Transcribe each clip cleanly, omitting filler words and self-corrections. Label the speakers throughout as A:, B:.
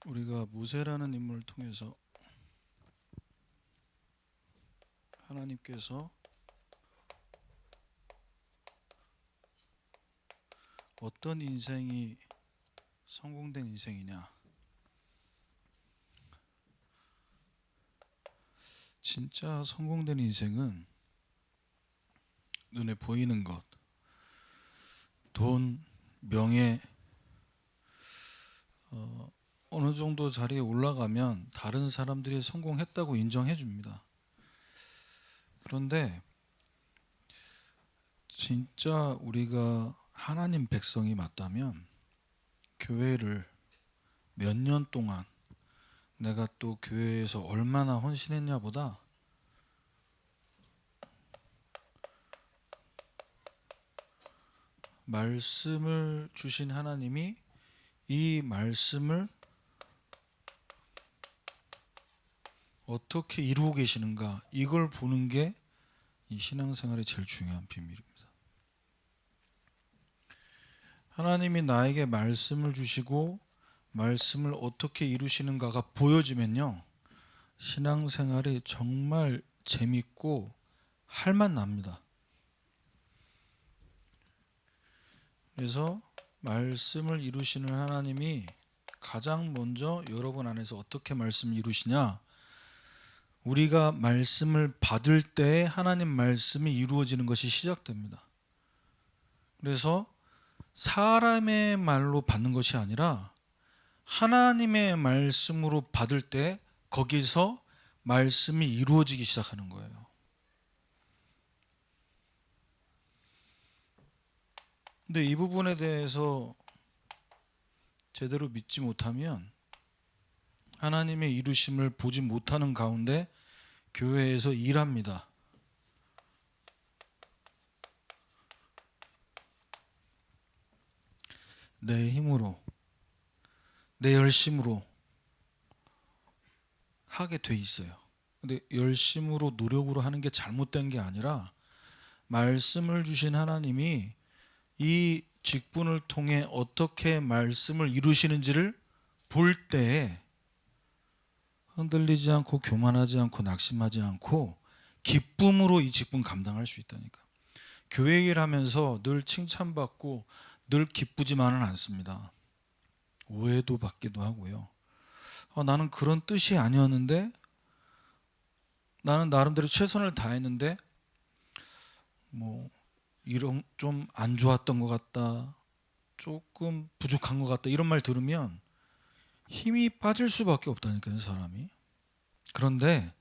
A: 우리가 모세라는 인물을 통해서 하나님께서 어떤 인생이 성공된 인생이냐, 진짜 성공된 인생은 눈에 보이는 것, 돈, 명예, 어느 정도 자리에 올라가면 다른 사람들이 성공했다고 인정해 줍니다. 그런데 진짜 우리가 하나님 백성이 맞다면 교회를 몇 년 동안 내가 또 교회에서 얼마나 헌신했냐 보다 말씀을 주신 하나님이 이 말씀을 어떻게 이루고 계시는가, 이걸 보는 게 이 신앙생활의 제일 중요한 비밀입니다. 하나님이 나에게 말씀을 주시고 말씀을 어떻게 이루시는가가 보여지면요, 신앙생활이 정말 재밌고 할맛 납니다. 그래서 말씀을 이루시는 하나님이 가장 먼저 여러분 안에서 어떻게 말씀을 이루시냐, 우리가 말씀을 받을 때 하나님 말씀이 이루어지는 것이 시작됩니다. 그래서 사람의 말로 받는 것이 아니라 하나님의 말씀으로 받을 때 거기서 말씀이 이루어지기 시작하는 거예요. 근데 이 부분에 대해서 제대로 믿지 못하면 하나님의 이루심을 보지 못하는 가운데 교회에서 일합니다. 내 힘으로, 내 열심으로 하게 돼 있어요. 근데 열심으로, 노력으로 하는 게 잘못된 게 아니라 말씀을 주신 하나님이 이 직분을 통해 어떻게 말씀을 이루시는지를 볼 때에 흔들리지 않고 교만하지 않고 낙심하지 않고 기쁨으로 이 직분 감당할 수 있다니까. 교회 일하면서 늘 칭찬받고 늘 기쁘지만은 않습니다. 오해도 받기도 하고요. 나는 그런 뜻이 아니었는데, 나는 나름대로 최선을 다했는데 뭐 이런 좀 안 좋았던 것 같다, 조금 부족한 것 같다, 이런 말 들으면 힘이 빠질 수밖에 없다니까요, 사람이. 그런데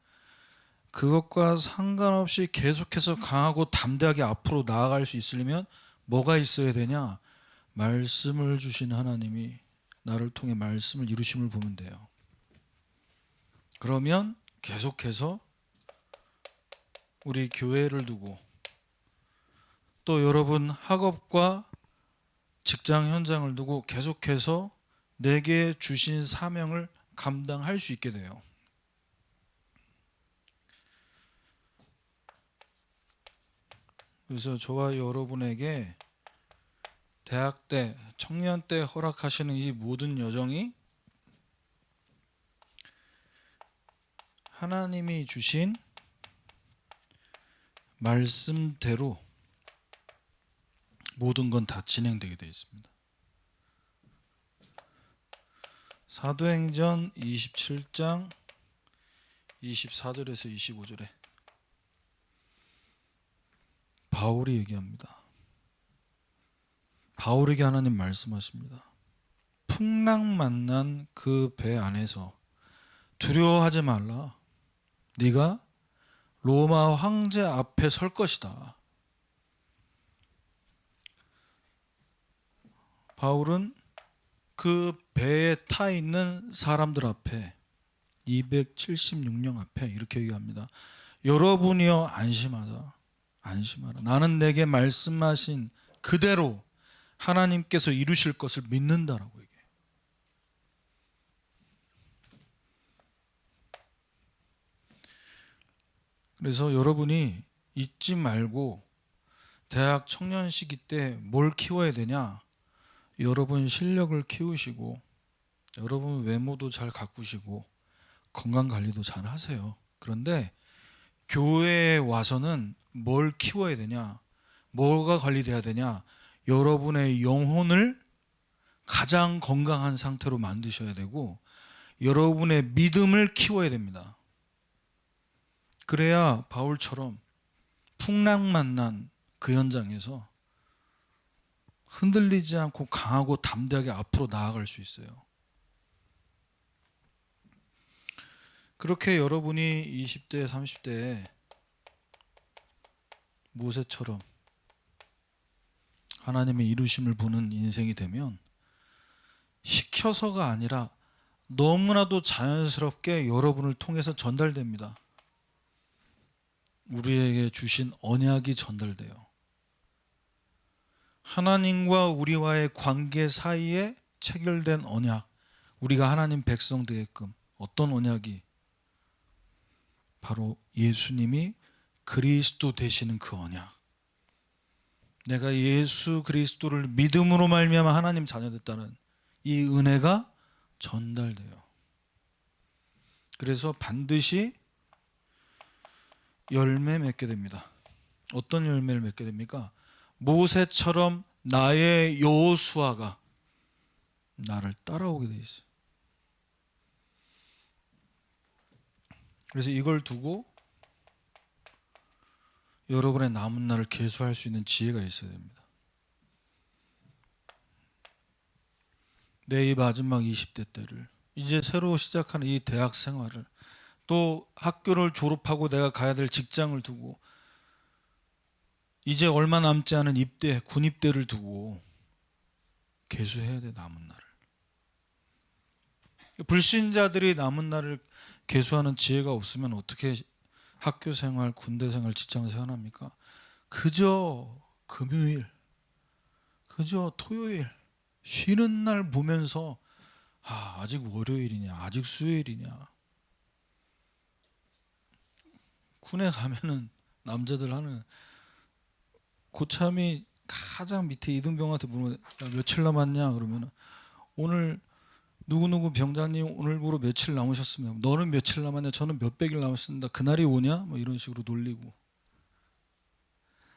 A: 그것과 상관없이 계속해서 강하고 담대하게 앞으로 나아갈 수 있으려면 뭐가 있어야 되냐? 말씀을 주신 하나님이 나를 통해 말씀을 이루심을 보면 돼요. 그러면 계속해서 우리 교회를 두고 또 여러분 학업과 직장 현장을 두고 계속해서 내게 주신 사명을 감당할 수 있게 돼요. 그래서 저와 여러분에게 대학 때, 청년 때 허락하시는 이 모든 여정이 하나님이 주신 말씀대로 모든 건 다 진행되게 되어 있습니다. 사도행전 27장 24절에서 25절에 바울이 얘기합니다. 바울에게 하나님 말씀하십니다. 풍랑 만난 그 배 안에서 두려워하지 말라. 네가 로마 황제 앞에 설 것이다. 바울은 그 배에 타 있는 사람들 앞에, 276명 앞에 이렇게 얘기합니다. 여러분이여 안심하라. 안심하라. 나는 내게 말씀하신 그대로 하나님께서 이루실 것을 믿는다라고 얘기해요. 그래서 여러분이 잊지 말고 대학 청년 시기 때 뭘 키워야 되냐? 여러분 실력을 키우시고 여러분 외모도 잘 가꾸시고 건강 관리도 잘 하세요. 그런데 교회에 와서는 뭘 키워야 되냐? 뭐가 관리돼야 되냐? 여러분의 영혼을 가장 건강한 상태로 만드셔야 되고 여러분의 믿음을 키워야 됩니다. 그래야 바울처럼 풍랑 만난 그 현장에서 흔들리지 않고 강하고 담대하게 앞으로 나아갈 수 있어요. 그렇게 여러분이 20대, 30대에 모세처럼 하나님의 이루심을 보는 인생이 되면 시켜서가 아니라 너무나도 자연스럽게 여러분을 통해서 전달됩니다. 우리에게 주신 언약이 전달돼요. 하나님과 우리와의 관계 사이에 체결된 언약, 우리가 하나님 백성 되게끔 어떤 언약이? 바로 예수님이 그리스도 되시는 그 언약. 내가 예수 그리스도를 믿음으로 말미암아 하나님 자녀됐다는 이 은혜가 전달돼요. 그래서 반드시 열매 맺게 됩니다. 어떤 열매를 맺게 됩니까? 모세처럼 나의 여호수아가 나를 따라오게 돼 있어요. 그래서 이걸 두고 여러분의 남은 날을 계수할 수 있는 지혜가 있어야 됩니다. 내 이 마지막 20대 때를, 이제 새로 시작하는 이 대학 생활을, 또 학교를 졸업하고 내가 가야 될 직장을 두고 이제 얼마 남지 않은 입대, 군입대를 두고 계수해야 돼. 남은 날을. 불신자들이 남은 날을 계수하는 지혜가 없으면 어떻게 학교 생활, 군대 생활, 직장 생활 합니까? 그저 금요일, 그저 토요일 쉬는 날 보면서 아직 월요일이냐, 아직 수요일이냐. 군에 가면은 남자들 하는 고참이 가장 밑에 이등병한테 물으면 며칠 남았냐 그러면 오늘 누구누구 병장님 오늘부로 며칠 남으셨습니다. 너는 며칠 남았냐? 저는 몇백일 남았습니다. 그날이 오냐? 뭐 이런 식으로 놀리고.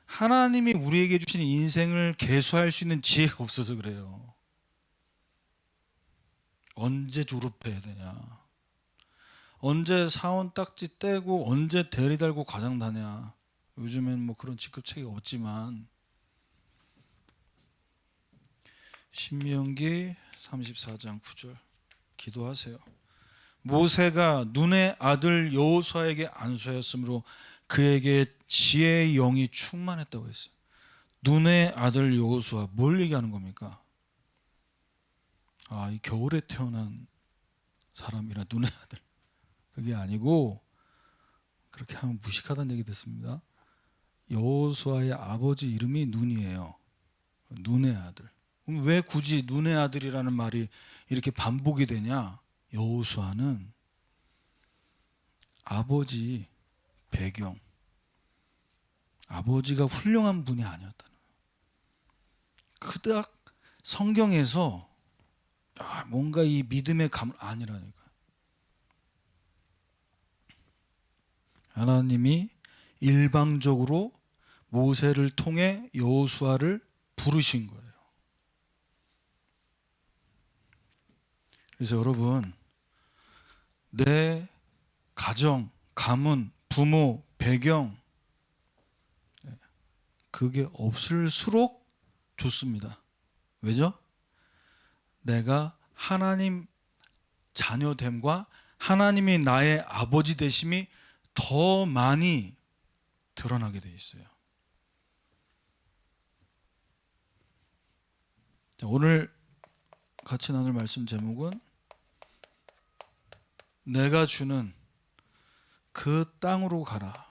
A: 하나님이 우리에게 주신 인생을 계수할 수 있는 지혜가 없어서 그래요. 언제 졸업해야 되냐? 언제 사원 딱지 떼고 언제 대리 달고 과장 다냐? 요즘엔 뭐 그런 직급체계가 없지만 신명기 34장 9절 기도하세요. 모세가 눈의 아들 여호수아에게 안수하였으므로 그에게 지혜의 영이 충만했다고 했어요. 눈의 아들 여호수아, 뭘 얘기하는 겁니까? 이 겨울에 태어난 사람이라 눈의 아들, 그게 아니고 그렇게 하면 무식하다는 얘기 듣습니다. 여호수아의 아버지 이름이 눈이에요. 눈의 아들. 그럼 왜 굳이 눈의 아들이라는 말이 이렇게 반복이 되냐? 여호수아는 아버지 배경, 아버지가 훌륭한 분이 아니었다는 거예요. 그닥 성경에서 뭔가 이 믿음의 감 아니라니까. 하나님이 일방적으로 모세를 통해 여호수아를 부르신 거예요. 그래서 여러분, 내 가정, 가문, 부모, 배경 그게 없을수록 좋습니다. 왜죠? 내가 하나님 자녀됨과 하나님이 나의 아버지 되심이 더 많이 드러나게 돼 있어요. 오늘 같이 나눌 말씀 제목은 내가 주는 그 땅으로 가라.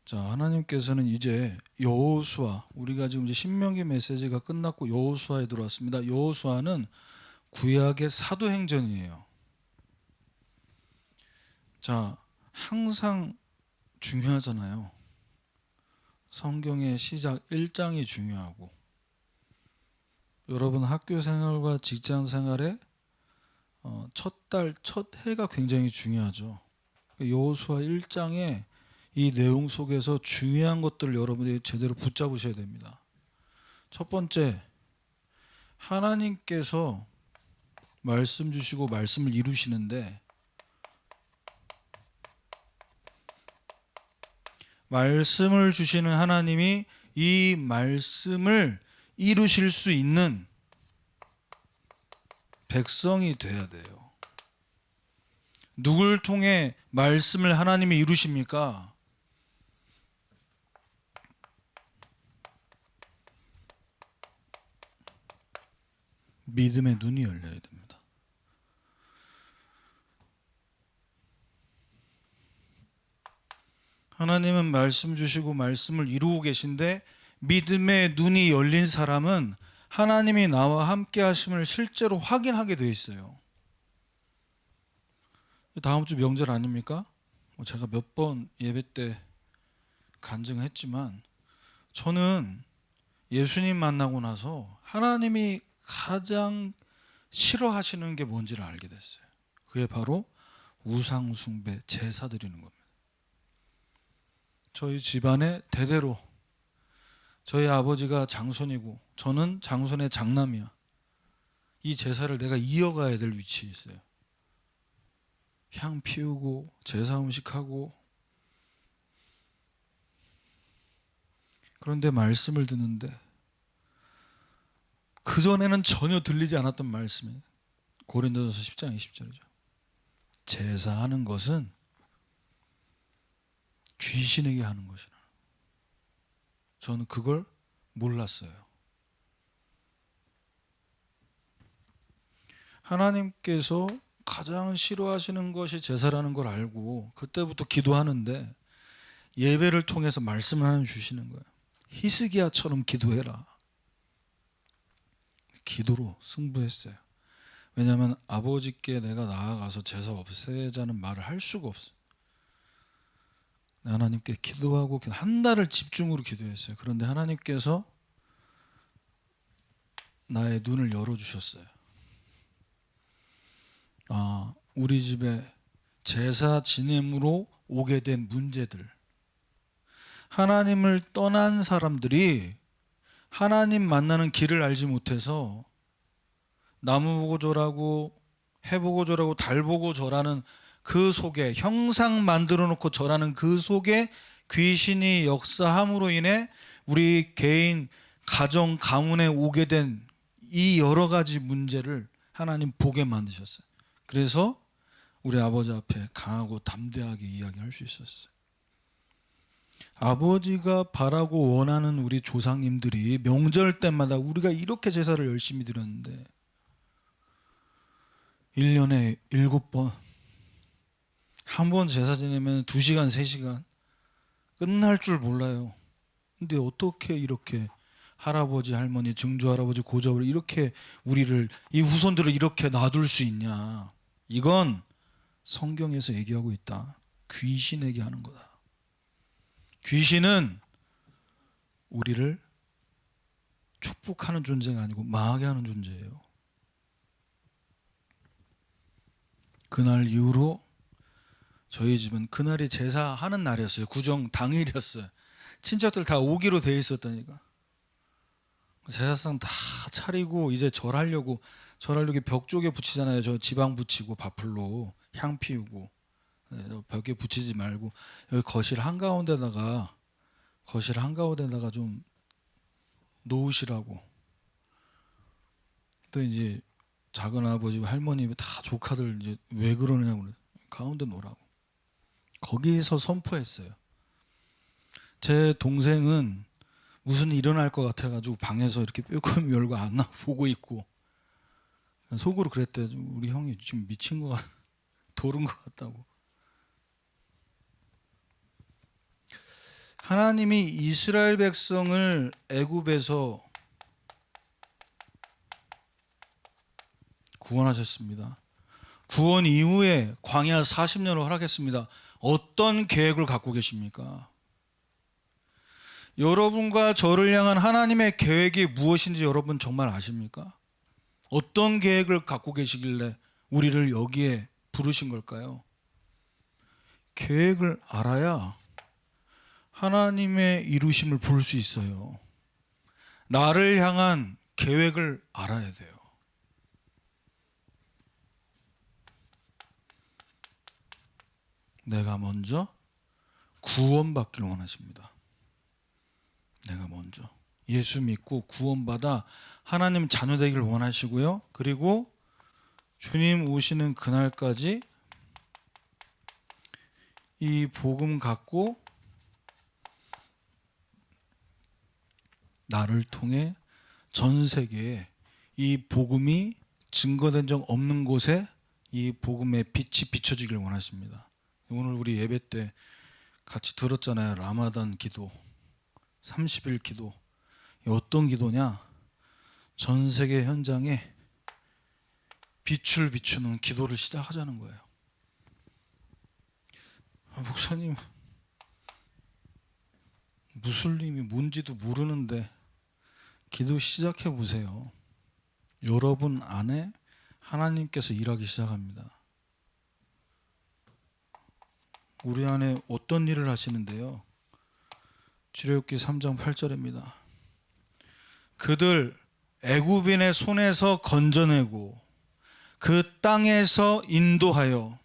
A: 자, 하나님께서는 이제 여호수아, 우리가 지금 이제 신명기 메시지가 끝났고 여호수아에 들어왔습니다. 여호수아는 구약의 사도행전이에요. 자, 항상 중요하잖아요. 성경의 시작 1장이 중요하고, 여러분 학교 생활과 직장 생활에 첫 달, 첫 해가 굉장히 중요하죠. 여호수아 1장에 이 내용 속에서 중요한 것들을 여러분이 제대로 붙잡으셔야 됩니다. 첫 번째, 하나님께서 말씀 주시고 말씀을 이루시는데, 말씀을 주시는 하나님이 이 말씀을 이루실 수 있는 백성이 돼야 돼요. 누굴 통해 말씀을 하나님이 이루십니까? 믿음의 눈이 열려야 됩니다. 하나님은 말씀 주시고 말씀을 이루고 계신데, 믿음의 눈이 열린 사람은 하나님이 나와 함께 하심을 실제로 확인하게 돼 있어요. 다음 주 명절 아닙니까? 제가 몇 번 예배 때 간증했지만, 저는 예수님 만나고 나서 하나님이 가장 싫어하시는 게 뭔지를 알게 됐어요. 그게 바로 우상 숭배, 제사 드리는 겁니다. 저희 집안에 대대로 저희 아버지가 장손이고 저는 장손의 장남이야. 이 제사를 내가 이어가야 될 위치에 있어요. 향 피우고 제사 음식하고. 그런데 말씀을 듣는데, 그전에는 전혀 들리지 않았던 말씀이 고린도전서 10장 20절이죠. 제사하는 것은 귀신에게 하는 것이라. 저는 그걸 몰랐어요. 하나님께서 가장 싫어하시는 것이 제사라는 걸 알고 그때부터 기도하는데, 예배를 통해서 말씀을 하나님 주시는 거예요. 히스기야처럼 기도해라. 기도로 승부했어요. 왜냐하면 아버지께 내가 나아가서 제사 없애자는 말을 할 수가 없어요. 하나님께 기도하고 한 달을 집중으로 기도했어요. 그런데 하나님께서 나의 눈을 열어주셨어요. 우리 집에 제사 지냄으로 오게 된 문제들, 하나님을 떠난 사람들이 하나님 만나는 길을 알지 못해서 나무 보고 절하고 해 보고 절하고 달 보고 절하는 그 속에, 형상 만들어 놓고 절하는 그 속에 귀신이 역사함으로 인해 우리 개인 가정 가문에 오게 된 이 여러 가지 문제를 하나님 보게 만드셨어요. 그래서 우리 아버지 앞에 강하고 담대하게 이야기할 수 있었어요. 아버지가 바라고 원하는 우리 조상님들이 명절 때마다 우리가 이렇게 제사를 열심히 드렸는데 1년에 7번, 한 번 제사 지내면 2시간, 3시간 끝날 줄 몰라요. 근데 어떻게 이렇게 할아버지, 할머니, 증조할아버지, 고조할아버지 이렇게 우리를, 이 후손들을 이렇게 놔둘 수 있냐. 이건 성경에서 얘기하고 있다. 귀신에게 하는 거다. 귀신은 우리를 축복하는 존재가 아니고 망하게 하는 존재예요. 그날 이후로 저희 집은 그날이 제사하는 날이었어요. 구정 당일이었어요. 친척들 다 오기로 돼 있었다니까. 제사상 다 차리고 이제 절하려고 벽 쪽에 붙이잖아요. 저 지방 붙이고 밥풀로 향 피우고. 벽에 붙이지 말고 여기 거실 한가운데다가 좀 놓으시라고. 또 이제 작은 아버지, 할머니 다 조카들 이제 왜 그러냐고, 가운데 놓으라고. 거기서 선포했어요. 제 동생은 무슨 일 일어날 것 같아가지고 방에서 이렇게 뾰꼼 열고 안 나 보고 있고, 속으로 그랬대. 우리 형이 지금 미친 것 같, 도른 것 같다고. 하나님이 이스라엘 백성을 애굽에서 구원하셨습니다. 구원 이후에 광야 40년을 허락했습니다. 어떤 계획을 갖고 계십니까? 여러분과 저를 향한 하나님의 계획이 무엇인지 여러분 정말 아십니까? 어떤 계획을 갖고 계시길래 우리를 여기에 부르신 걸까요? 계획을 알아야 하나님의 이루심을 부를 수 있어요. 나를 향한 계획을 알아야 돼요. 내가 먼저 구원받기를 원하십니다. 내가 먼저 예수 믿고 구원받아 하나님 자녀 되기를 원하시고요. 그리고 주님 오시는 그날까지 이 복음 갖고 나를 통해 전 세계에 이 복음이 증거된 적 없는 곳에 이 복음의 빛이 비춰지길 원하십니다. 오늘 우리 예배 때 같이 들었잖아요. 라마단 기도, 30일 기도. 어떤 기도냐? 전 세계 현장에 빛을 비추는 기도를 시작하자는 거예요. 목사님, 무슬림이 뭔지도 모르는데 기도 시작해 보세요. 여러분 안에 하나님께서 일하기 시작합니다. 우리 안에 어떤 일을 하시는데요? 출애굽기 3장 8절입니다. 그들 애굽인의 손에서 건져내고 그 땅에서 인도하여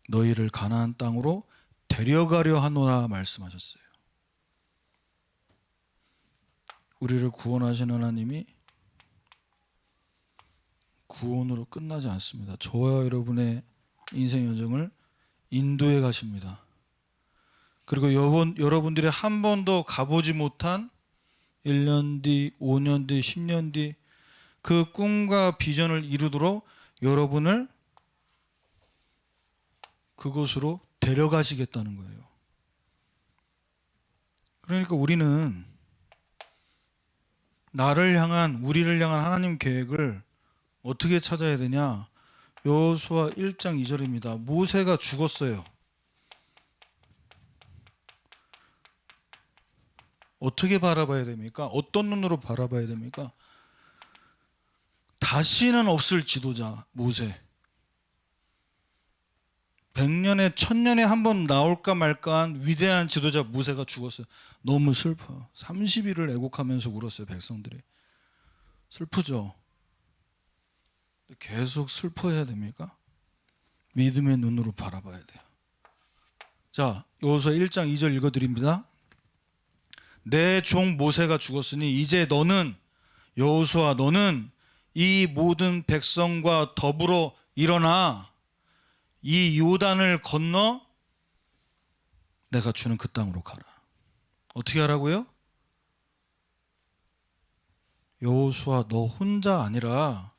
A: 너희를 가나안 땅으로 데려가려 하노라 말씀하셨어요. 우리를 구원하신 하나님이 구원으로 끝나지 않습니다. 저와 여러분의 인생 여정을 인도해 가십니다. 그리고 여러분들이 한 번도 가보지 못한 1년 뒤, 5년 뒤, 10년 뒤 그 꿈과 비전을 이루도록 여러분을 그곳으로 데려가시겠다는 거예요. 그러니까 우리는 우리를 향한 하나님 계획을 어떻게 찾아야 되냐? 여호수아 1장 2절입니다. 모세가 죽었어요. 어떻게 바라봐야 됩니까? 어떤 눈으로 바라봐야 됩니까? 다시는 없을 지도자 모세. 100년에 1000년에 한 번 나올까 말까한 위대한 지도자 모세가 죽었어요. 너무 슬퍼요. 30일을 애곡하면서 울었어요. 백성들이. 슬프죠? 계속 슬퍼해야 됩니까? 믿음의 눈으로 바라봐야 돼요. 자, 여호수아 1장 2절 읽어드립니다. 내 종 모세가 죽었으니 이제 너는 여호수아 너는 이 모든 백성과 더불어 일어나 이 요단을 건너 내가 주는 그 땅으로 가라. 어떻게 하라고요? 여호수아 너 혼자 아니라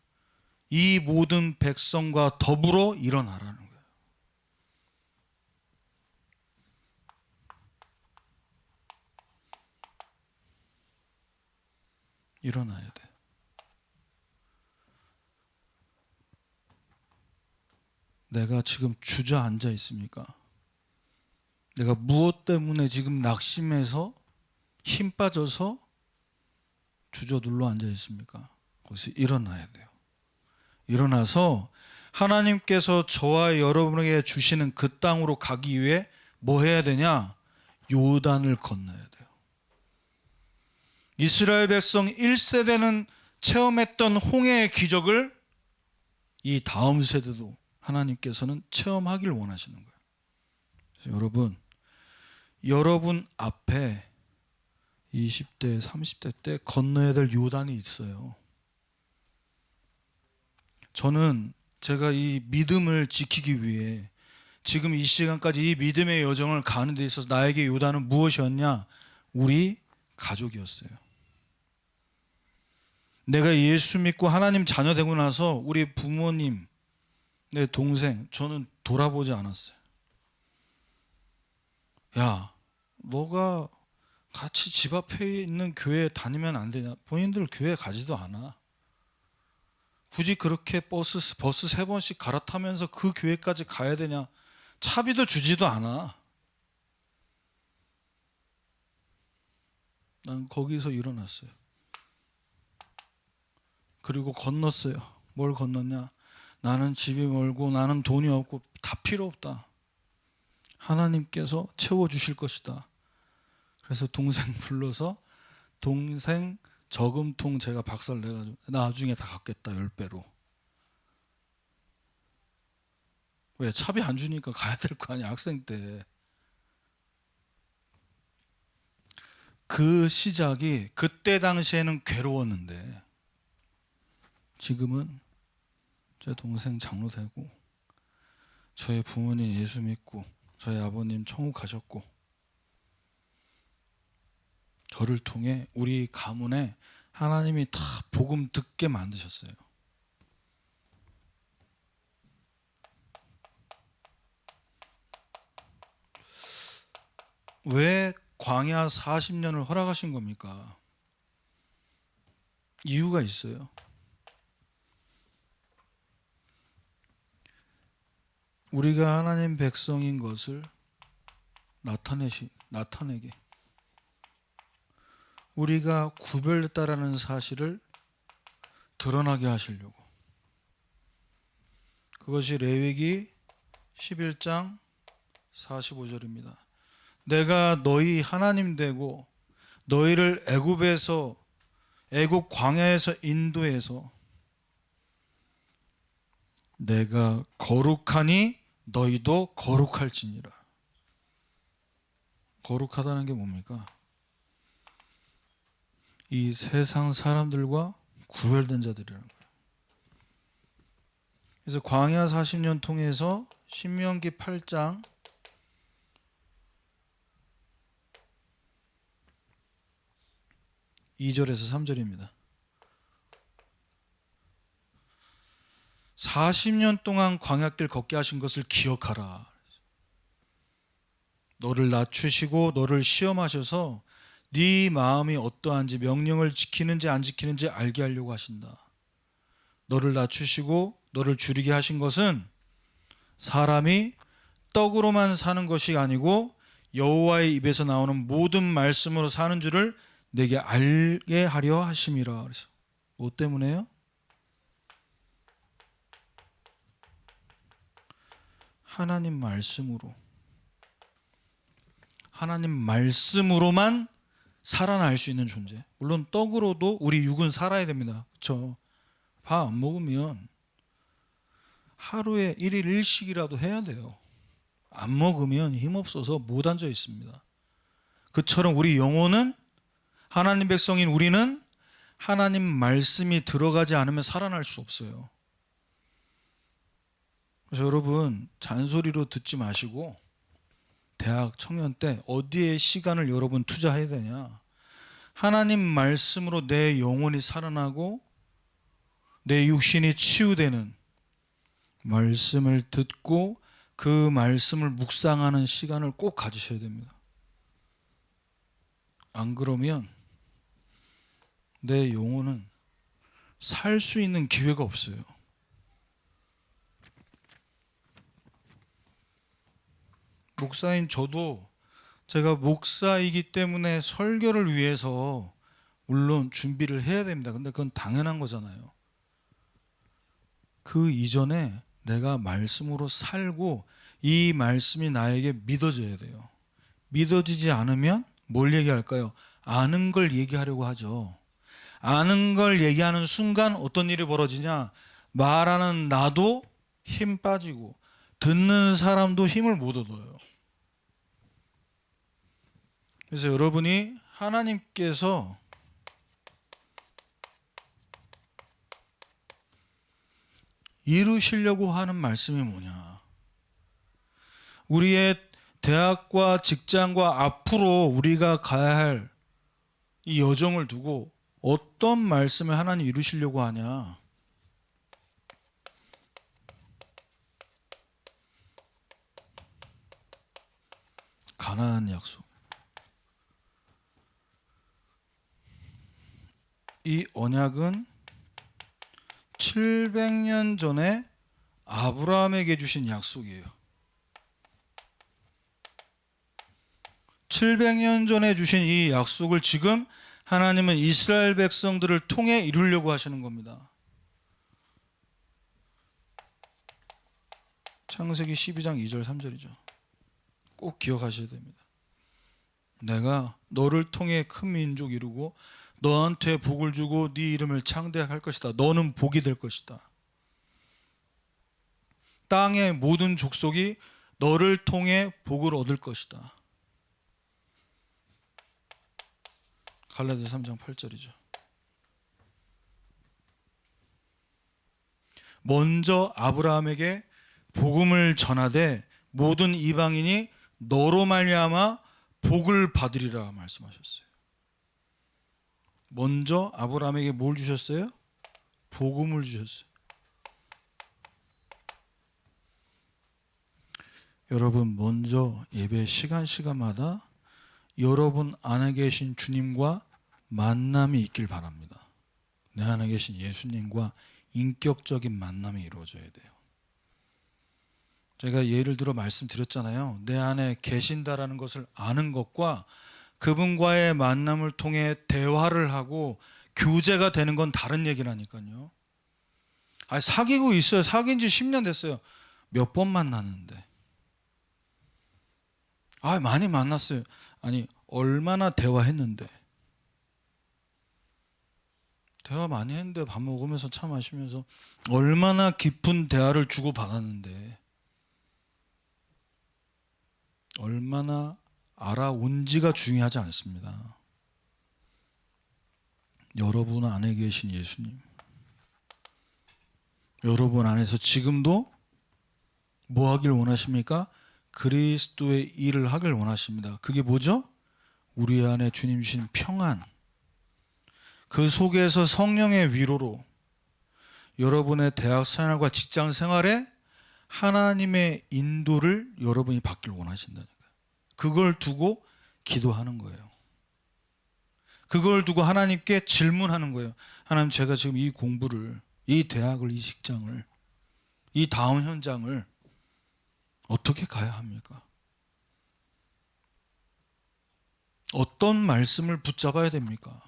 A: 이 모든 백성과 더불어 일어나라는 거예요. 일어나야 돼. 내가 지금 주저앉아 있습니까? 내가 무엇 때문에 지금 낙심해서 힘 빠져서 주저눌러 앉아 있습니까? 거기서 일어나야 돼요. 일어나서 하나님께서 저와 여러분에게 주시는 그 땅으로 가기 위해 뭐 해야 되냐? 요단을 건너야 돼요. 이스라엘 백성 1세대는 체험했던 홍해의 기적을 이 다음 세대도 하나님께서는 체험하길 원하시는 거예요. 그래서 여러분 앞에 20대, 30대 때 건너야 될 요단이 있어요. 저는 제가 이 믿음을 지키기 위해 지금 이 시간까지 이 믿음의 여정을 가는 데 있어서 나에게 요단은 무엇이었냐? 우리 가족이었어요. 내가 예수 믿고 하나님 자녀 되고 나서 우리 부모님, 내 동생, 저는 돌아보지 않았어요. 야, 너가 같이 집 앞에 있는 교회 다니면 안 되냐? 본인들 교회 가지도 않아. 굳이 그렇게 버스 3번씩 갈아타면서 그 교회까지 가야 되냐? 차비도 주지도 않아. 난 거기서 일어났어요. 그리고 건넜어요. 뭘 건넜냐? 나는 집이 멀고 나는 돈이 없고 다 필요 없다. 하나님께서 채워주실 것이다. 그래서 동생 불러서 동생 저금통 제가 박살 내가지고 나중에 다 갚겠다 10배로. 왜? 차비 안 주니까 가야 될 거 아니야, 학생 때. 그 시작이 그때 당시에는 괴로웠는데 지금은 제 동생 장로 되고 저희 부모님 예수 믿고 저희 아버님 천국 가셨고 저를 통해 우리 가문에 하나님이 다 복음 듣게 만드셨어요. 왜 광야 40년을 허락하신 겁니까? 이유가 있어요. 우리가 하나님 백성인 것을 나타내게, 우리가 구별됐다라는 사실을 드러나게 하시려고. 그것이 레위기 11장 45절입니다. 내가 너희 하나님 되고 너희를 애굽 광야에서 인도해서 내가 거룩하니 너희도 거룩할지니라. 거룩하다는 게 뭡니까? 이 세상 사람들과 구별된 자들이라는 거예요. 그래서 광야 40년 통해서 신명기 8장 2절에서 3절입니다. 40년 동안 광야길 걷게 하신 것을 기억하라. 너를 낮추시고 너를 시험하셔서 네 마음이 어떠한지 명령을 지키는지 안 지키는지 알게 하려고 하신다. 너를 낮추시고 너를 줄이게 하신 것은 사람이 떡으로만 사는 것이 아니고 여호와의 입에서 나오는 모든 말씀으로 사는 줄을 내게 알게 하려 하심이라. 그래서 뭐 때문에요? 하나님 말씀으로만 살아날 수 있는 존재. 물론 떡으로도 우리 육은 살아야 됩니다. 그렇죠? 밥 안 먹으면 하루에 1일 1식이라도 해야 돼요. 안 먹으면 힘없어서 못 앉아 있습니다. 그처럼 우리 영혼은, 하나님 백성인 우리는 하나님 말씀이 들어가지 않으면 살아날 수 없어요. 그래서 여러분 잔소리로 듣지 마시고 대학 청년 때 어디에 시간을 여러분 투자해야 되냐? 하나님 말씀으로 내 영혼이 살아나고 내 육신이 치유되는 말씀을 듣고 그 말씀을 묵상하는 시간을 꼭 가지셔야 됩니다. 안 그러면 내 영혼은 살 수 있는 기회가 없어요. 목사인 저도 제가 목사이기 때문에 설교를 위해서 물론 준비를 해야 됩니다. 근데 그건 당연한 거잖아요. 그 이전에 내가 말씀으로 살고 이 말씀이 나에게 믿어져야 돼요. 믿어지지 않으면 뭘 얘기할까요? 아는 걸 얘기하려고 하죠. 아는 걸 얘기하는 순간 어떤 일이 벌어지냐? 말하는 나도 힘 빠지고 듣는 사람도 힘을 못 얻어요. 그래서 여러분이 하나님께서 이루시려고 하는 말씀이 뭐냐? 우리의 대학과 직장과 앞으로 우리가 가야 할 이 여정을 두고 어떤 말씀을 하나님 이루시려고 하냐? 가나안 약속. 이 언약은 700년 전에 아브라함에게 주신 약속이에요. 700년 전에 주신 이 약속을 지금 하나님은 이스라엘 백성들을 통해 이루려고 하시는 겁니다. 창세기 12장 2절 3절이죠. 꼭 기억하셔야 됩니다. 내가 너를 통해 큰 민족 이루고 너한테 복을 주고 네 이름을 창대할 것이다. 너는 복이 될 것이다. 땅의 모든 족속이 너를 통해 복을 얻을 것이다. 갈라디아서 3장 8절이죠. 먼저 아브라함에게 복음을 전하되 모든 이방인이 너로 말미암아 복을 받으리라 말씀하셨어요. 먼저 아브라함에게 뭘 주셨어요? 복음을 주셨어요. 여러분, 먼저 예배 시간마다 여러분 안에 계신 주님과 만남이 있길 바랍니다. 내 안에 계신 예수님과 인격적인 만남이 이루어져야 돼요. 제가 예를 들어 말씀드렸잖아요. 내 안에 계신다라는 것을 아는 것과 그분과의 만남을 통해 대화를 하고 교제가 되는 건 다른 얘기라니까요. 사귀고 있어요. 사귄 지 10년 됐어요. 몇 번 만났는데. 많이 만났어요. 아니, 얼마나 대화했는데. 대화 많이 했는데, 밥 먹으면서 차 마시면서 얼마나 깊은 대화를 주고받았는데, 얼마나 알아온지가 중요하지 않습니다. 여러분 안에 계신 예수님, 여러분 안에서 지금도 뭐 하길 원하십니까? 그리스도의 일을 하길 원하십니다. 그게 뭐죠? 우리 안에 주님 주신 평안, 그 속에서 성령의 위로로 여러분의 대학 생활과 직장 생활에 하나님의 인도를 여러분이 받길 원하신다니까요. 그걸 두고 기도하는 거예요. 그걸 두고 하나님께 질문하는 거예요. 하나님, 제가 지금 이 공부를, 이 대학을, 이 직장을, 이 다음 현장을 어떻게 가야 합니까? 어떤 말씀을 붙잡아야 됩니까?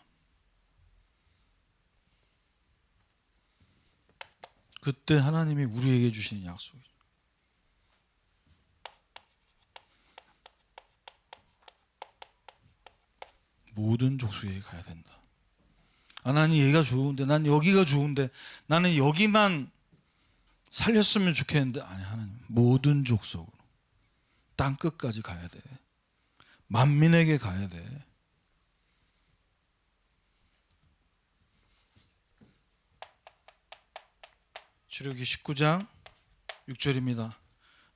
A: 그때 하나님이 우리에게 주시는 약속이죠. 모든 족속에게 가야 된다. 나는 얘가 좋은데, 난 여기가 좋은데, 나는 여기만 살렸으면 좋겠는데, 아니, 하나님, 모든 족속으로 땅 끝까지 가야 돼. 만민에게 가야 돼. 출애굽기 19장 6절입니다.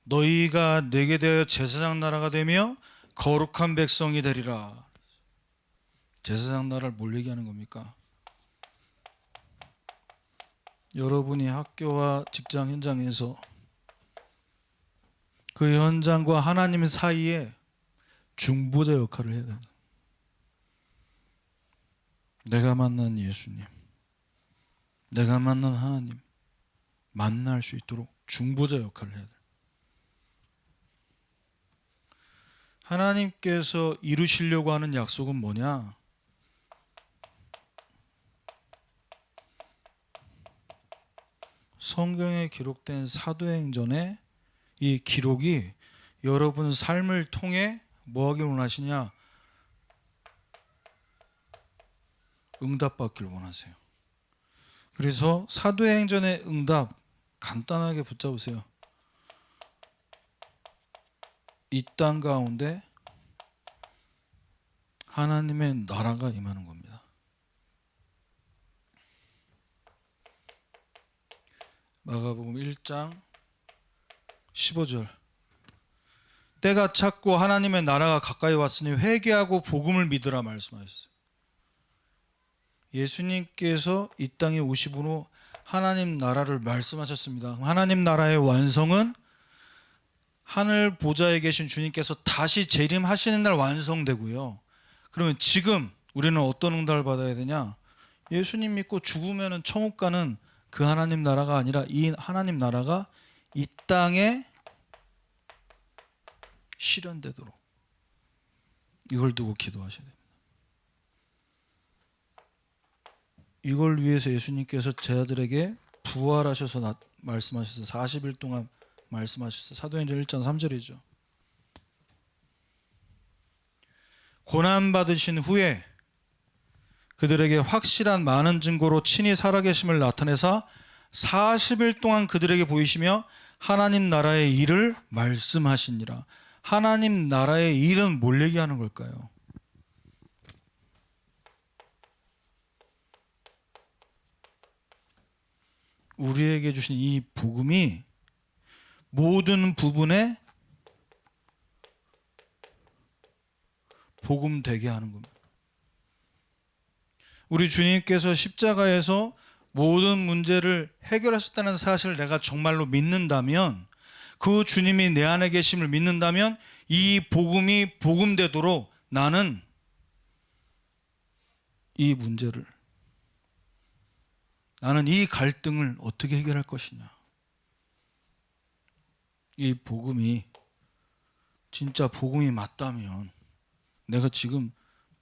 A: 너희가 내게 대하여 제사장 나라가 되며 거룩한 백성이 되리라. 제사장 나라를 뭘 얘기하는 겁니까? 여러분이 학교와 직장 현장에서 그 현장과 하나님 사이에 중보자 역할을 해야 된다. 내가 만난 예수님, 내가 만난 하나님 만날 수 있도록 중보자 역할을 해야 돼. 하나님께서 이루시려고 하는 약속은 뭐냐? 성경에 기록된 사도행전의 이 기록이 여러분 삶을 통해 뭐 하길 원하시냐? 응답받길 원하세요. 그래서 사도행전의 응답 간단하게 붙잡으세요. 이 땅 가운데 하나님의 나라가 임하는 겁니다. 마가복음 1장 15절. 때가 찼고 하나님의 나라가 가까이 왔으니 회개하고 복음을 믿으라 말씀하셨어요. 예수님께서 이 땅에 오심으로 하나님 나라를 말씀하셨습니다. 하나님 나라의 완성은 하늘 보좌에 계신 주님께서 다시 재림하시는 날 완성되고요. 그러면 지금 우리는 어떤 응답을 받아야 되냐? 예수님 믿고 죽으면 천국 가는 그 하나님 나라가 아니라 이 하나님 나라가 이 땅에 실현되도록 이걸 두고 기도하셔야 됩니다. 이걸 위해서 예수님께서 제자들에게 부활하셔서 말씀하셔서 40일 동안 말씀하셨어요. 사도행전 1장 3절이죠. 고난받으신 후에 그들에게 확실한 많은 증거로 친히 살아계심을 나타내사 40일 동안 그들에게 보이시며 하나님 나라의 일을 말씀하시니라. 하나님 나라의 일은 뭘 얘기하는 걸까요? 우리에게 주신 이 복음이 모든 부분에 복음 되게 하는 겁니다. 우리 주님께서 십자가에서 모든 문제를 해결하셨다는 사실을 내가 정말로 믿는다면, 그 주님이 내 안에 계심을 믿는다면 이 복음이 복음되도록 나는 이 문제를, 나는 이 갈등을 어떻게 해결할 것이냐. 이 복음이 진짜 복음이 맞다면 내가 지금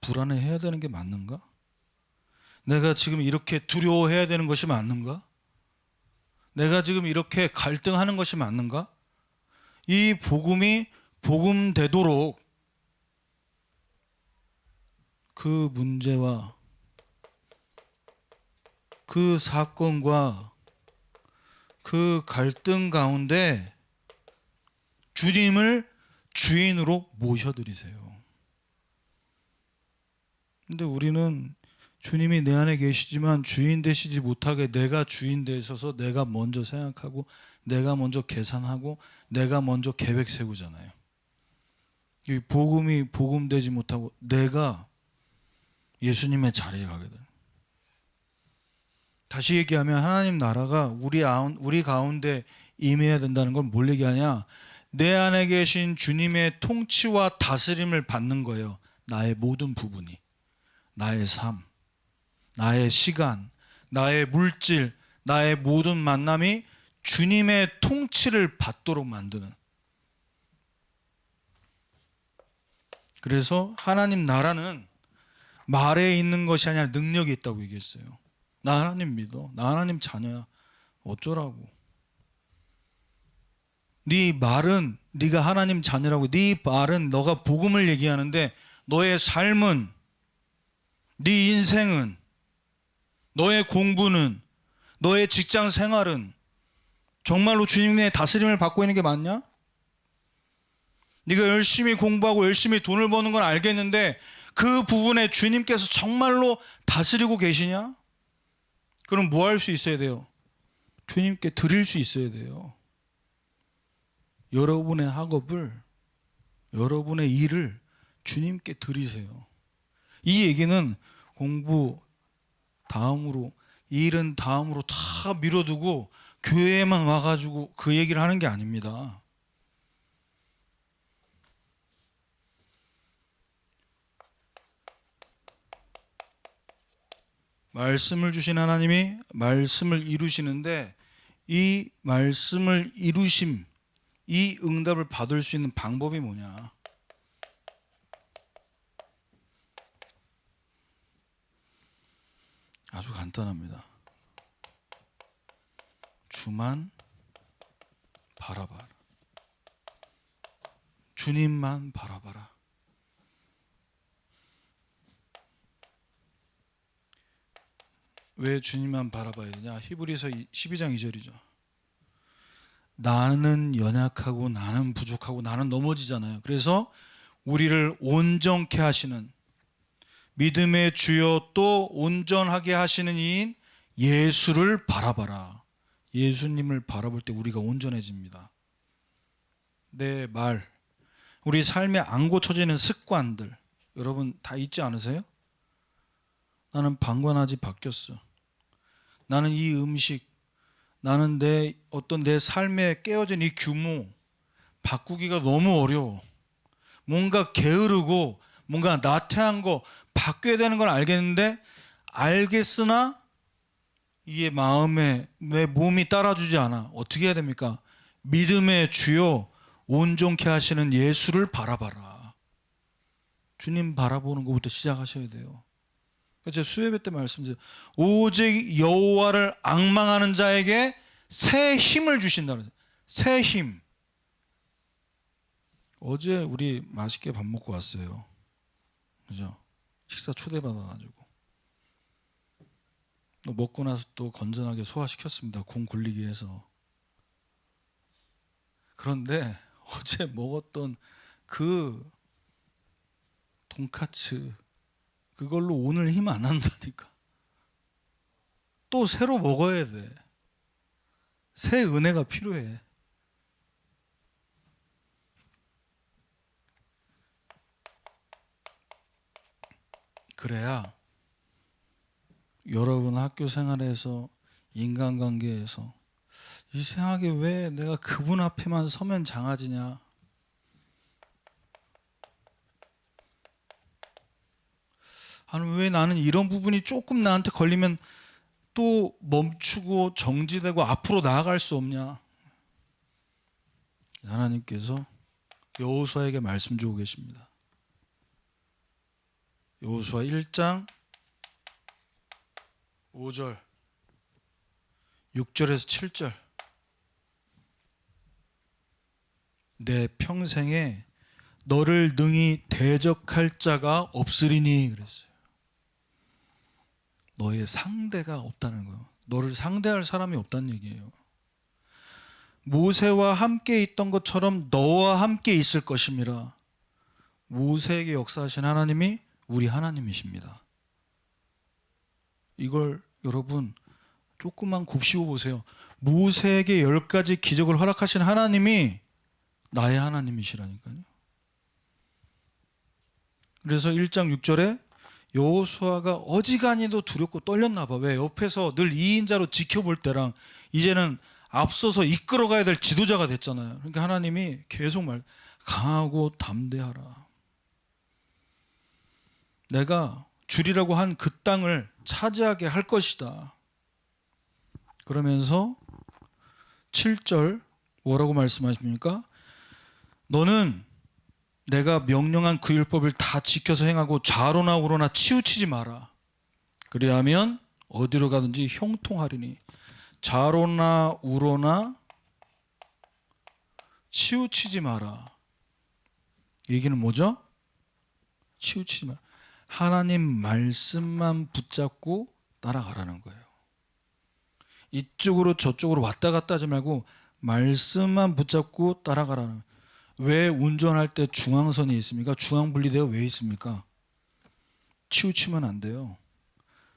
A: 불안해해야 되는 게 맞는가? 내가 지금 이렇게 두려워해야 되는 것이 맞는가? 내가 지금 이렇게 갈등하는 것이 맞는가? 이 복음이 복음되도록 그 문제와 그 사건과 그 갈등 가운데 주님을 주인으로 모셔드리세요. 근데 우리는 주님이 내 안에 계시지만 주인 되시지 못하게 내가 주인 되셔서 내가 먼저 생각하고 내가 먼저 계산하고 내가 먼저 계획 세우잖아요. 이 복음이 복음되지 못하고 내가 예수님의 자리에 가게 돼요. 다시 얘기하면 하나님 나라가 우리 가운데 임해야 된다는 건 뭘 얘기하냐? 내 안에 계신 주님의 통치와 다스림을 받는 거예요. 나의 모든 부분이. 나의 삶, 나의 시간, 나의 물질, 나의 모든 만남이 주님의 통치를 받도록 만드는. 그래서 하나님 나라는 말에 있는 것이 아니라 능력이 있다고 얘기했어요. 나 하나님 믿어. 나 하나님 자녀야. 어쩌라고. 네 말은 네가 하나님 자녀라고. 네 말은 너가 복음을 얘기하는데 너의 삶은, 네 인생은, 너의 공부는, 너의 직장 생활은 정말로 주님의 다스림을 받고 있는 게 맞냐? 네가 열심히 공부하고 열심히 돈을 버는 건 알겠는데 그 부분에 주님께서 정말로 다스리고 계시냐? 그럼 뭐 할 수 있어야 돼요? 주님께 드릴 수 있어야 돼요. 여러분의 학업을, 여러분의 일을 주님께 드리세요. 이 얘기는 공부 다음으로, 일은 다음으로 다 미뤄두고 교회에만 와가지고 그 얘기를 하는 게 아닙니다. 말씀을 주신 하나님이 말씀을 이루시는데 이 말씀을 이루심, 이 응답을 받을 수 있는 방법이 뭐냐? 아주 간단합니다. 주만 바라봐라. 주님만 바라봐라. 왜 주님만 바라봐야 되냐? 히브리서 12장 2절이죠. 나는 연약하고 나는 부족하고 나는 넘어지잖아요. 그래서 우리를 온전케 하시는, 믿음의 주여 또 온전하게 하시는 이인 예수를 바라봐라. 예수님을 바라볼 때 우리가 온전해집니다. 내 말, 우리 삶에 안 고쳐지는 습관들 여러분 다 있지 않으세요? 나는 방관하지 바뀌었어. 나는 이 음식, 나는 내 삶에 깨어진 이 규모 바꾸기가 너무 어려워. 뭔가 게으르고 뭔가 나태한 거 바뀌어야 되는 건 알겠는데 알겠으나 이게 마음에 내 몸이 따라주지 않아. 어떻게 해야 됩니까? 믿음의 주요 온전케 하시는 예수를 바라봐라. 주님 바라보는 것부터 시작하셔야 돼요. 제가 수요예배 때 말씀드려요. 오직 여호와를 앙망하는 자에게 새 힘을 주신다는 거예요. 새 힘. 어제 우리 맛있게 밥 먹고 왔어요. 그죠? 식사 초대받아가지고 또 먹고 나서 또 건전하게 소화시켰습니다. 공 굴리기 위해서. 그런데 어제 먹었던 그 돈카츠 그걸로 오늘 힘 안 난다니까. 또 새로 먹어야 돼. 새 은혜가 필요해. 그래야 여러분 학교 생활에서 인간관계에서 이상하게 왜 내가 그분 앞에만 서면 장아지냐. 아니 왜 나는 이런 부분이 조금 나한테 걸리면 또 멈추고 정지되고 앞으로 나아갈 수 없냐. 하나님께서 여호수아에게 말씀 주고 계십니다. 여호수아 1장 5절 6절에서 7절 내 평생에 너를 능히 대적할 자가 없으리니 그랬어요. 너의 상대가 없다는 거예요. 너를 상대할 사람이 없다는 얘기예요. 모세와 함께 있던 것처럼 너와 함께 있을 것임이라. 모세에게 역사하신 하나님이 우리 하나님이십니다. 이걸 여러분 조금만 곱씹어 보세요. 모세에게 10가지 기적을 허락하신 하나님이 나의 하나님이시라니까요. 그래서 1장 6절에 여호수아가 어지간히도 두렵고 떨렸나 봐. 왜? 옆에서 늘 2인자로 지켜볼 때랑 이제는 앞서서 이끌어가야 될 지도자가 됐잖아요. 그러니까 하나님이 계속 강하고 담대하라. 내가 주리라고 한 그 땅을 차지하게 할 것이다. 그러면서 7절 뭐라고 말씀하십니까? 너는 내가 명령한 그 율법을 다 지켜서 행하고 좌로나 우로나 치우치지 마라. 그리하면 어디로 가든지 형통하리니. 좌로나 우로나 치우치지 마라. 얘기는 뭐죠? 치우치지 마라. 하나님 말씀만 붙잡고 따라가라는 거예요. 이쪽으로 저쪽으로 왔다 갔다 하지 말고 말씀만 붙잡고 따라가라는 거예요. 왜 운전할 때 중앙선이 있습니까? 중앙분리대가 왜 있습니까? 치우치면 안 돼요.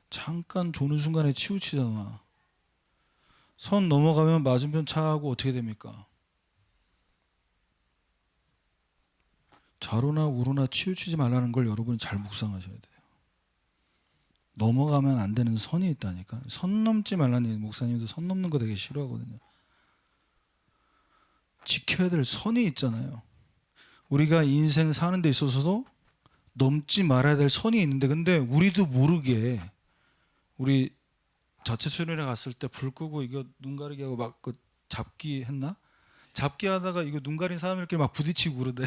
A: 잠깐 조는 순간에 치우치잖아. 선 넘어가면 맞은편 차하고 어떻게 됩니까? 좌로나 우로나 치우치지 말라는 걸 여러분이 잘 묵상하셔야 돼요. 넘어가면 안 되는 선이 있다니까. 선 넘지 말라는 목사님도 선 넘는 거 되게 싫어하거든요. 지켜야 될 선이 있잖아요. 우리가 인생 사는 데 있어서도 넘지 말아야 될 선이 있는데 근데 우리도 모르게 우리 자체 수련회 갔을 때 불 끄고 이거 눈 가리기 하고 막 그 잡기 했나? 잡기 하다가 이거 눈 가린 사람들끼리 막 부딪히고 그러대.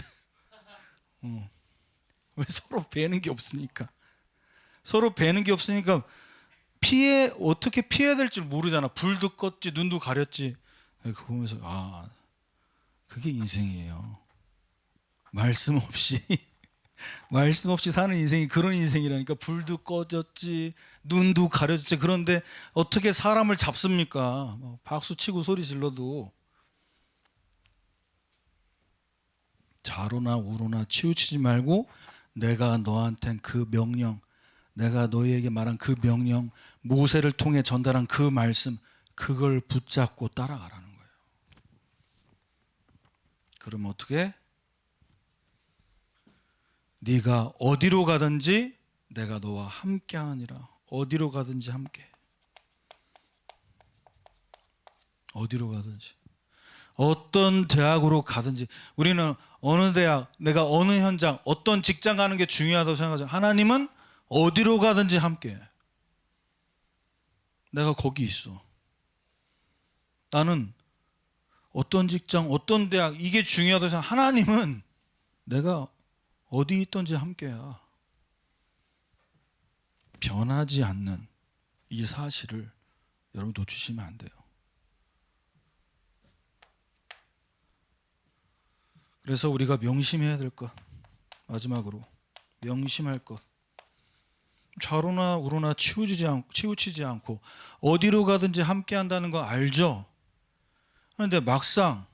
A: 왜 서로 배는 게 없으니까. 서로 배는 게 없으니까 어떻게 피해야 될지 모르잖아. 불도 껐지 눈도 가렸지. 그거 보면서 그게 인생이에요. 말씀 없이 말씀 없이 사는 인생이 그런 인생이라니까. 불도 꺼졌지 눈도 가려졌지. 그런데 어떻게 사람을 잡습니까? 박수 치고 소리 질러도. 좌로나 우로나 치우치지 말고 내가 너한텐 그 명령, 내가 너희에게 말한 그 명령, 모세를 통해 전달한 그 말씀, 그걸 붙잡고 따라가라는 거예요. 그럼 어떻게? 네가 어디로 가든지 내가 너와 함께 하니라. 어디로 가든지 함께. 어디로 가든지. 어떤 대학으로 가든지. 우리는 어느 대학, 내가 어느 현장, 어떤 직장 가는 게 중요하다고 생각하죠. 하나님은 어디로 가든지 함께. 내가 거기 있어. 나는 어떤 직장, 어떤 대학, 이게 중요하다고 생각. 하나님은 내가 어디 있든지 함께야. 변하지 않는 이 사실을 여러분 놓치시면 안 돼요. 그래서 우리가 명심해야 될 것, 마지막으로 명심할 것. 좌로나 우로나 치우치지 않고 어디로 가든지 함께 한다는 거 알죠? 그런데 막상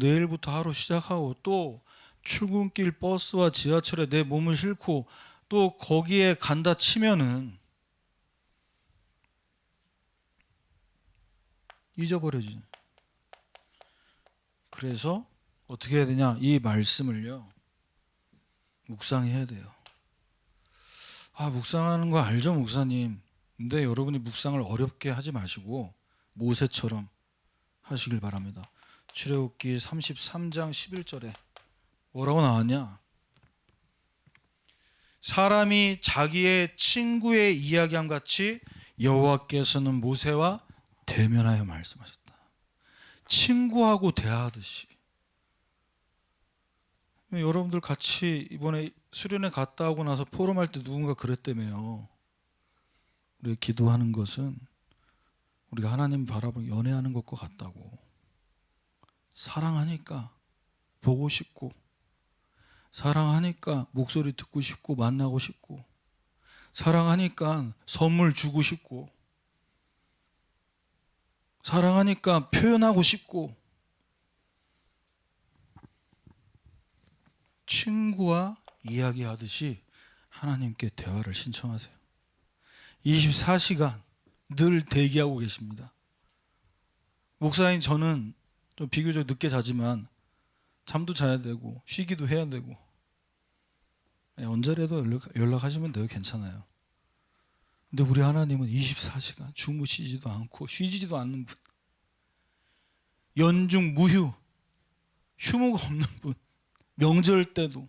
A: 내일부터 하루 시작하고 또 출근길 버스와 지하철에 내 몸을 싣고 또 거기에 간다 치면은 잊어버려지죠. 그래서 어떻게 해야 되냐? 이 말씀을요, 묵상해야 돼요. 묵상하는 거 알죠, 목사님? 근데 여러분이 묵상을 어렵게 하지 마시고 모세처럼 하시길 바랍니다. 출애굽기 33장 11절에 뭐라고 나왔냐? 사람이 자기의 친구의 이야기함 같이 여호와께서는 모세와 대면하여 말씀하셨다. 친구하고 대하듯이. 여러분들 같이 이번에 수련회 갔다 오고 나서 포럼할 때 누군가 그랬다며요. 우리가 기도하는 것은 우리가 하나님 바라보고 연애하는 것과 같다고. 사랑하니까 보고 싶고, 사랑하니까 목소리 듣고 싶고 만나고 싶고, 사랑하니까 선물 주고 싶고, 사랑하니까 표현하고 싶고, 친구와 이야기하듯이 하나님께 대화를 신청하세요. 24시간 늘 대기하고 계십니다. 목사님, 저는 좀 비교적 늦게 자지만 잠도 자야 되고 쉬기도 해야 되고, 언제라도 연락하시면 돼요. 괜찮아요. 근데 우리 하나님은 24시간 주무시지도 않고 쉬지도 않는 분, 연중 무휴 휴무가 없는 분, 명절 때도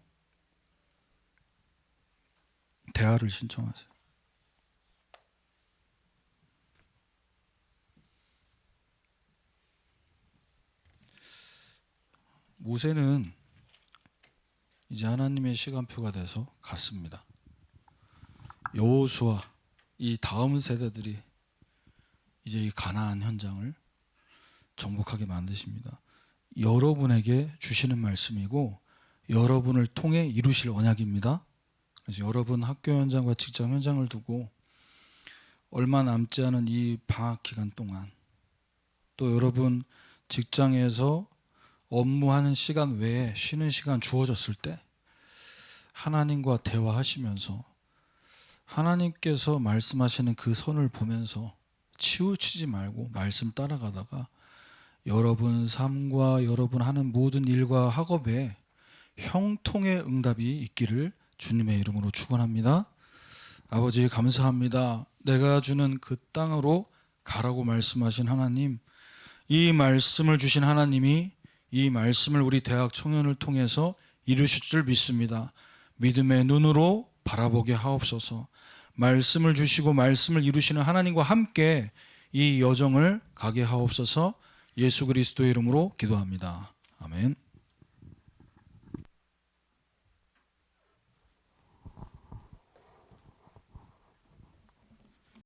A: 대화를 신청하세요. 모세는 이제 하나님의 시간표가 돼서 갔습니다. 여호수아, 이 다음 세대들이 이제 이 가나안 현장을 정복하게 만드십니다. 여러분에게 주시는 말씀이고 여러분을 통해 이루실 언약입니다. 그래서 여러분 학교 현장과 직장 현장을 두고 얼마 남지 않은 이 방학 기간 동안, 또 여러분 직장에서 업무하는 시간 외에 쉬는 시간 주어졌을 때 하나님과 대화하시면서 하나님께서 말씀하시는 그 선을 보면서 치우치지 말고 말씀 따라가다가 여러분 삶과 여러분 하는 모든 일과 학업에 형통의 응답이 있기를 주님의 이름으로 축원합니다. 아버지, 감사합니다. 내가 주는 그 땅으로 가라고 말씀하신 하나님, 이 말씀을 주신 하나님이 이 말씀을 우리 대학 청년을 통해서 이루실 줄 믿습니다. 믿음의 눈으로 바라보게 하옵소서. 말씀을 주시고 말씀을 이루시는 하나님과 함께 이 여정을 가게 하옵소서. 예수 그리스도의 이름으로 기도합니다. 아멘.